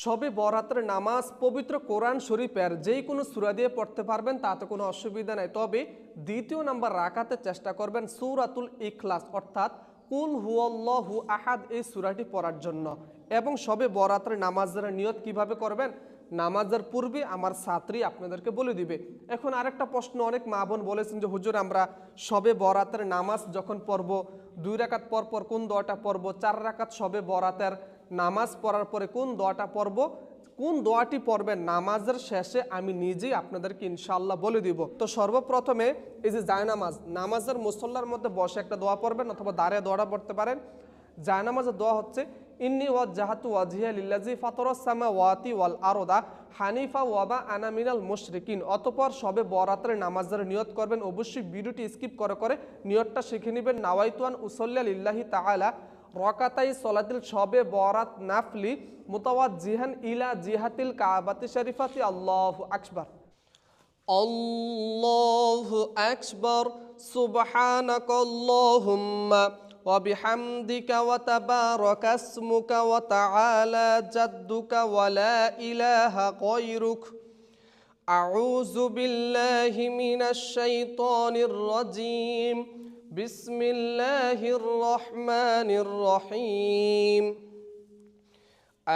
শবে বরাতের নামাজ পবিত্র কোরআন শরীফের যেই কোনো সূরা দিয়ে পড়তে পারবেন, তাতে কোনো অসুবিধা নাই। তবে দ্বিতীয় নাম্বার রাকাতে চেষ্টা করবেন সূরাতুল ইখলাস অর্থাৎ কুল হুয়াল্লাহু আহাদ এই সূরাটি পড়ার জন্য। এবং শবে বরাতের নামাজের নিয়ত কিভাবে করবেন, নামাজের পূর্বে আমার ছাত্রী আপনাদেরকে বলে দিবে। এখন আরেকটা প্রশ্ন, অনেক মা বোন বলেছেন যে হুজুর আমরা শবে বরাতের নামাজ যখন পড়ব 2 রাকাত পর পর কোন দোয়াটা পড়ব, 4 রাকাত শবে বরাতের নামাজ পড়ার পরে কোন দোয়াটা পড়ব, কোন দোয়াটি পড়বেন নামাজের শেষে আমি নিজেই আপনাদেরকে ইনশাআল্লাহ বলে দিব। তো সর্বপ্রথমে এই যে জায়নামাজ, নামাজের মুসল্লার মধ্যে বসে একটা দোয়া পড়বেন অথবা দাঁড়িয়ে দোয়াটা পড়তে পারেন। জায়নামাজের দোয়া হচ্ছে ইন্নী ওয়াজ্জাহাতু ওয়াজহিয়া লিল্লাযী ফাতারাস সামাওয়াতি ওয়াল আরদা হানিফা ওয়া মা আনা মিনাল মুশরিকিন। অতঃপর শবে বরাতের নামাজের নিয়ত করবেন। অবশ্যই ভিডিওটি স্কিপ করে করে নিয়তটা শিখে নেবেন। নাওয়াইতু আন উসাল্লি লিল্লাহি তাআলা রকাতাই সলাতিল শবে বরাত নাফলি মুতাওয়াজ্জিহান ইলা জিহাতিল কাবাতি শরীফাতি আল্লাহু আকবার। আল্লাহু আকবার। সুবহানাকাল্লাহুম্মা ওয়া বিহামদিকা ওয়া তাবারাকা ইসমুকা ওয়া তাআলা জাদ্দুকা ওয়া লা ইলাহা গায়রুক। আউযু বিল্লাহি মিনাশ শাইতানির রাজীম। বিসমিল্লাহির রহমানির রহিম।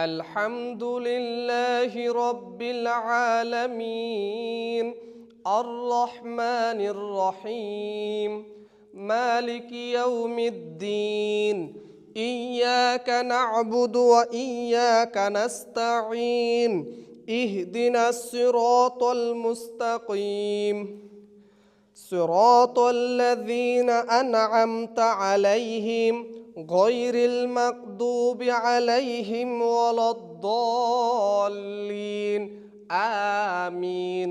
আলহামদুলিল্লাহি রাব্বিল আলামিন আর রহমানির রহিম মালিকি ইয়াউমিদ্দিন ইয়্যাকা না'বুদু ওয়া ইয়্যাকা নাস্তাঈন ইহদিনাস সিরাতাল মুস্তাকিম صراط الذين أنعمت عليهم غير المغضوب عليهم ولا الضالين آمين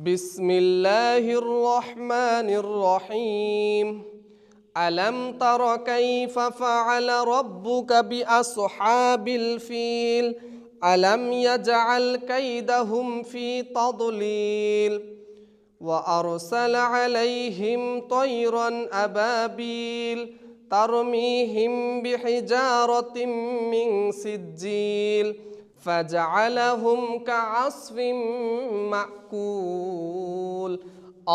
بسم الله الرحمن الرحيم ألم تر كيف فعل ربك بأصحاب الفيل ألم يجعل كيدهم في تضليل وأرسل عليهم طيرا أبابيل ترميهم بحجارة من سجيل فجعلهم كعصف مأكول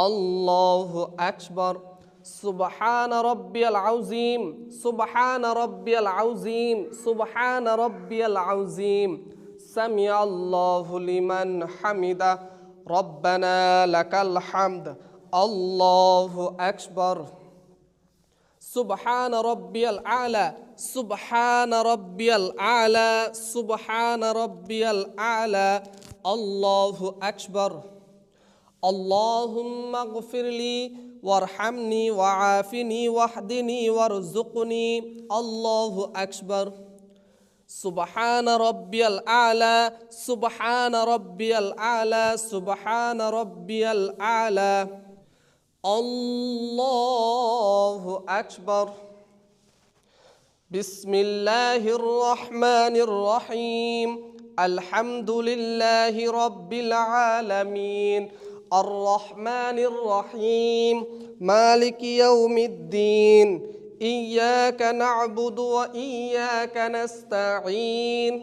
الله أكبر سبحان ربي العظيم سبحان ربي العظيم سبحان ربي العظيم سمع الله لمن حمده ربنا لك الحمد الله أكبر سبحان ربي الأعلى سبحان ربي الأعلى سبحان ربي الأعلى الله أكبر اللهم اغفر لي وارحمني وعافني واهدني وارزقني الله أكبر سبحان ربي الأعلى سبحان ربي الأعلى سبحان ربي الأعلى الله أكبر بسم الله الرحمن الرحيم الحمد لله رب العالمين الرحمن الرحيم مالك يوم الدين إياك نعبد وإياك نستعين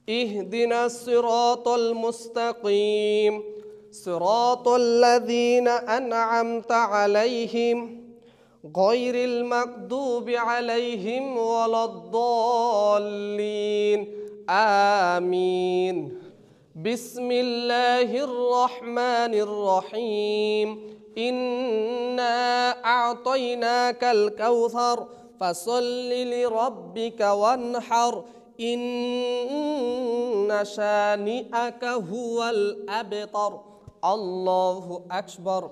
اهدنا الصراط المستقيم صراط الذين أنعمت عليهم غير المغضوب عليهم ولا الضالين آمين بسم الله الرحمن الرحيم إنا أعطيناك الكوثر فصل لربك وانحر إن شانئك هو الأبتر الله أكبر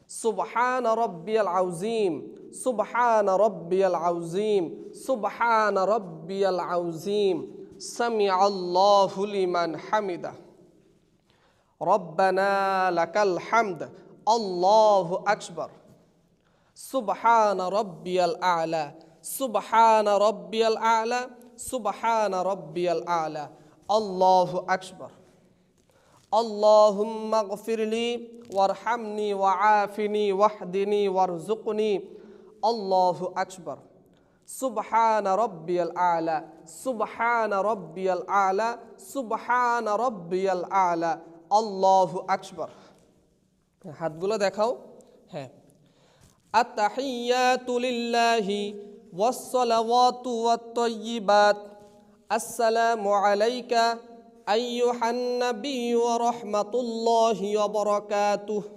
سبحان ربي العظيم سبحان ربي العظيم سبحان ربي العظيم سمع الله لمن حمده ربنا لك الحمد الله أكبر سبحان ربي الأعلى سبحان ربي الأعلى سبحان ربي الأعلى الله أكبر اللهم اغفر لي وارحمني وعافني واهدني وارزقني الله أكبر সুবহান রব্বিয়াল আলা, সুবহান রব্বিয়াল আলা, সুবহান রব্বিয়াল আলা, আল্লাহু আকবার। হাতগুলো দেখাও। হ্যাঁ, আত-তাহিয়াতু লিল্লাহি ওয়াস-সালাওয়াতু ওয়াত-তাইয়্যিবাত, আসসালামু আলাইকা আইয়ুহান নাবিয়্যু ওয়া রাহমাতুল্লাহি ওয়া বারাকাতুহু,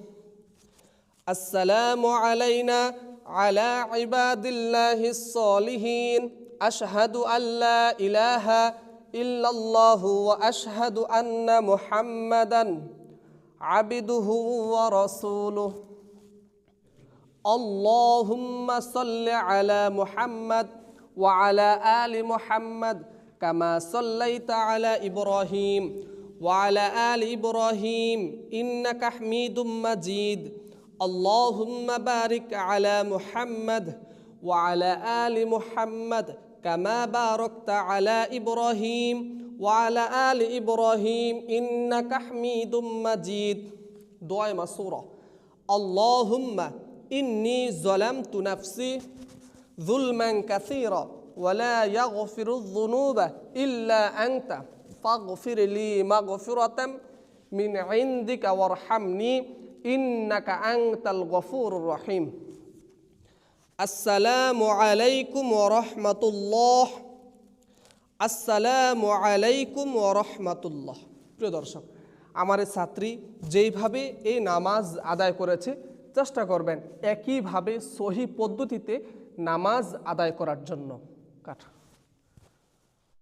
আসসালামু আলাইনা আলা ইবাদিল্লাহিস সালিহিন, আশহাদু আল্লা ইলাহা ইল্লাল্লাহু ওয়া আশহাদু আন্না মুহাম্মাদান আবদুহু ওয়া রাসূলুহু, আল্লাহুম্মা সাল্লি আলা মুহাম্মাদ ওয়া আলা আলি মুহাম্মাদ কামা সাল্লাইতা আলা ইব্রাহিম ওয়া আলা আলি ইব্রাহিম ইন্নাকা হামিদুম মাজিদ, আল্লাহুম্মা বারিক আলা মুহাম্মাদ ওয়া আলা আলি মুহাম্মাদ কামা বারাকতা আলা ইব্রাহিম ওয়া আলা আলি ইব্রাহিম ইন্নাকা হামিদুম মাজিদ। দোয়া মাসুরা। আল্লাহুম্মা ইন্নী যালামতু নাফসি যুলমান কাসীরা ওয়া লা ইয়াগফিরুয যুনুবা ইল্লা আনতা ফাগফির লি মাগফিরাতাম মিন ইনদিকা ওয়ারহামনি ইন্নাকা আনতাল গফুরুর রহিম। আসসালামু আলাইকুম ওয়া রাহমাতুল্লাহ, আসসালামু আলাইকুম ওয়া রাহমাতুল্লাহ। প্রিয় দর্শক, আমার এই ছাত্রী যেইভাবে এই নামাজ আদায় করেছে, চেষ্টা করবেন একইভাবে সহি পদ্ধতিতে নামাজ আদায় করার জন্য। কাটা।